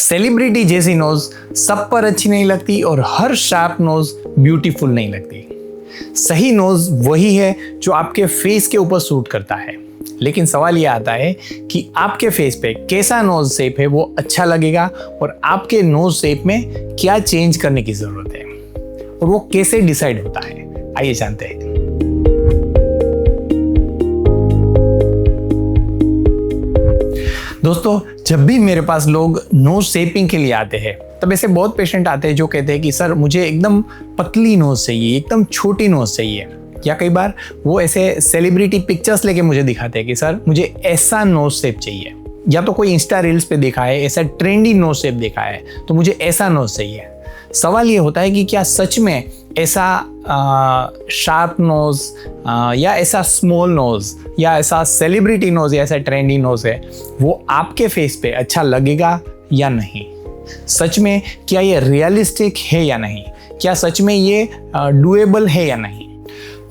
Celebrity जैसी knows सब पर अच्छी नहीं लगती और हर शार्प नोज ब्यूटीफुल नहीं लगती। सही नोज वही है जो आपके फेस के ऊपर सूट करता है। लेकिन सवाल ये आता है कि आपके फेस पे कैसा नोज शेप है वो अच्छा लगेगा और आपके नोज शेप में क्या चेंज करने की जरूरत है और वो कैसे डिसाइड होता है, आइए जानते हैं। दोस्तों, जब भी मेरे पास लोग नोज शेपिंग के लिए आते हैं तब ऐसे बहुत पेशेंट आते हैं जो कहते हैं कि सर मुझे एकदम पतली नोज चाहिए, एकदम छोटी नोज चाहिए। या कई बार वो ऐसे सेलिब्रिटी पिक्चर्स लेके मुझे दिखाते हैं कि सर मुझे ऐसा नोज शेप चाहिए, या तो कोई इंस्टा रील्स पे देखा है ऐसा ट्रेंडी नोज शेप देखा है तो मुझे ऐसा नोज चाहिए। सवाल ये होता है कि क्या सच में ऐसा शार्प नोज या ऐसा स्मॉल नोज या ऐसा सेलिब्रिटी नोज या ऐसा ट्रेंडी नोज है वो आपके फेस पे अच्छा लगेगा या नहीं? सच में क्या ये रियलिस्टिक है या नहीं? क्या सच में ये डूएबल है या नहीं?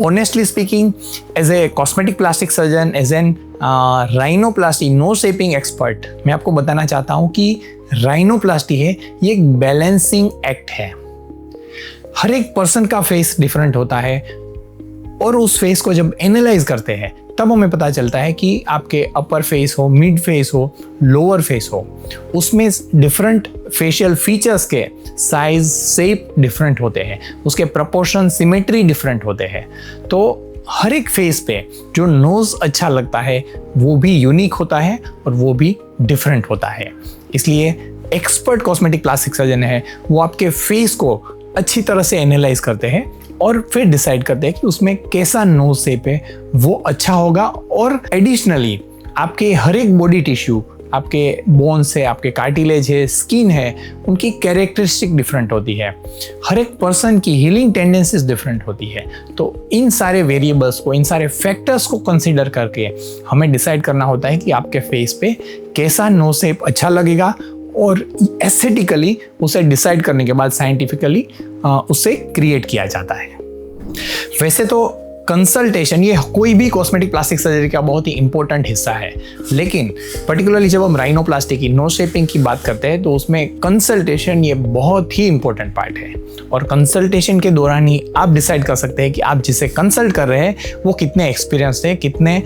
Honestly speaking, as a cosmetic plastic surgeon, as an rhinoplasty nose shaping expert, मैं आपको बताना चाहता हूँ कि राइनोप्लास्टी है ये एक बैलेंसिंग एक्ट है। हर एक पर्सन का फेस डिफरेंट होता है और उस फेस को जब एनालाइज करते हैं तब हमें पता चलता है कि आपके अपर फेस हो, मिड फेस हो, लोअर फेस हो, उसमें डिफरेंट फेशियल फीचर्स के साइज शेप डिफरेंट होते हैं, उसके प्रोपोर्शन सिमेट्री डिफरेंट होते हैं। तो हर एक फेस पे जो नोज अच्छा लगता है वो भी यूनिक होता है और वो भी डिफरेंट होता है। इसलिए एक्सपर्ट कॉस्मेटिक प्लास्टिक सर्जन है वो आपके फेस को अच्छी तरह से एनालाइज करते हैं और फिर डिसाइड करते हैं कि उसमें कैसा नोज शेप है वो अच्छा होगा। और एडिशनली आपके हर एक बॉडी टिश्यू, आपके बोन्स है, आपके कार्टिलेज है, स्किन है, उनकी कैरेक्टरिस्टिक डिफरेंट होती है। हर एक पर्सन की हीलिंग टेंडेंसीज डिफरेंट होती है। तो इन सारे वेरिएबल्स को, इन सारे फैक्टर्स को कंसीडर करके हमें डिसाइड करना होता है कि आपके फेस पे कैसा नोज शेप अच्छा लगेगा और एस्थेटिकली उसे डिसाइड करने के बाद साइंटिफिकली उसे क्रिएट किया जाता है। वैसे तो कंसल्टेशन ये कोई भी कॉस्मेटिक प्लास्टिक सर्जरी का बहुत ही इंपॉर्टेंट हिस्सा है, लेकिन पर्टिकुलरली जब हम राइनोप्लास्टी की नोज शेपिंग की बात करते हैं तो उसमें कंसल्टेशन ये बहुत ही इंपॉर्टेंट पार्ट है। और कंसल्टेशन के दौरान ही आप डिसाइड कर सकते हैं कि आप जिसे कंसल्ट कर रहे हैं वो कितने एक्सपीरियंस्ड है, कितने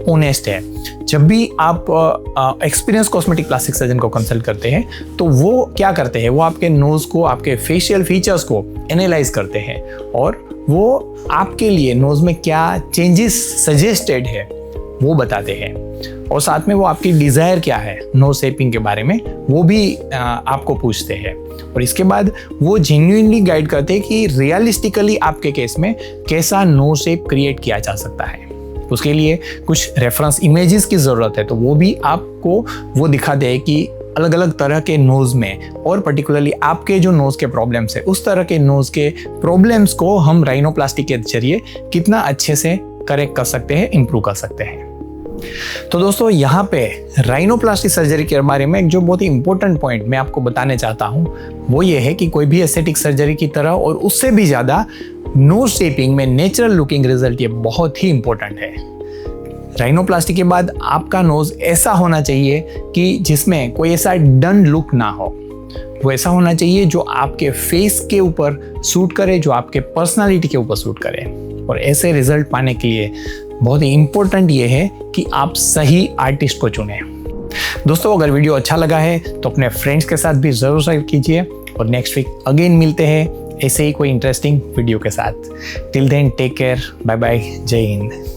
ऑनेस्ट है। जब भी आप एक्सपीरियंस कॉस्मेटिक प्लास्टिक सर्जन को कंसल्ट करते हैं तो वो क्या करते हैं, वो आपके नोज को, आपके फेशियल फीचर्स को एनालाइज करते हैं और वो आपके लिए नोज में क्या चेंजेस सजेस्टेड है वो बताते हैं। और साथ में वो आपकी डिज़ायर क्या है नोज शेपिंग के बारे में वो भी आपको पूछते हैं। और इसके बाद वो जेन्युइनली गाइड करते हैं कि रियलिस्टिकली आपके केस में कैसा नोज शेप क्रिएट किया जा सकता है। उसके लिए कुछ रेफरेंस इमेजेस की ज़रूरत है तो वो भी आपको वो दिखाते हैं कि अलग अलग तरह के नोज में और पर्टिकुलरली आपके जो नोज के प्रॉब्लम्स है उस तरह के नोज के प्रॉब्लम्स को हम राइनोप्लास्टी के जरिए कितना अच्छे से करेक्ट कर सकते हैं, इम्प्रूव कर सकते हैं। तो दोस्तों, यहाँ पे राइनोप्लास्टी सर्जरी के बारे में एक जो बहुत ही इंपॉर्टेंट पॉइंट मैं आपको बताने चाहता हूँ वो ये है कि कोई भी एस्थेटिक सर्जरी की तरह और उससे भी ज़्यादा नोज शेपिंग में नेचुरल लुकिंग रिजल्ट ये बहुत ही इंपॉर्टेंट है। राइनोप्लास्टी के बाद आपका नोज ऐसा होना चाहिए कि जिसमें कोई ऐसा डन लुक ना हो। वो ऐसा होना चाहिए जो आपके फेस के ऊपर सूट करे, जो आपके पर्सनालिटी के ऊपर सूट करे। और ऐसे रिजल्ट पाने के लिए बहुत ही इम्पोर्टेंट ये है कि आप सही आर्टिस्ट को चुनें। दोस्तों, अगर वीडियो अच्छा लगा है तो अपने फ्रेंड्स के साथ भी ज़रूर शेयर कीजिए और नेक्स्ट वीक अगेन मिलते हैं ऐसे ही कोई इंटरेस्टिंग वीडियो के साथ। Till then take care, bye bye, जय हिंद।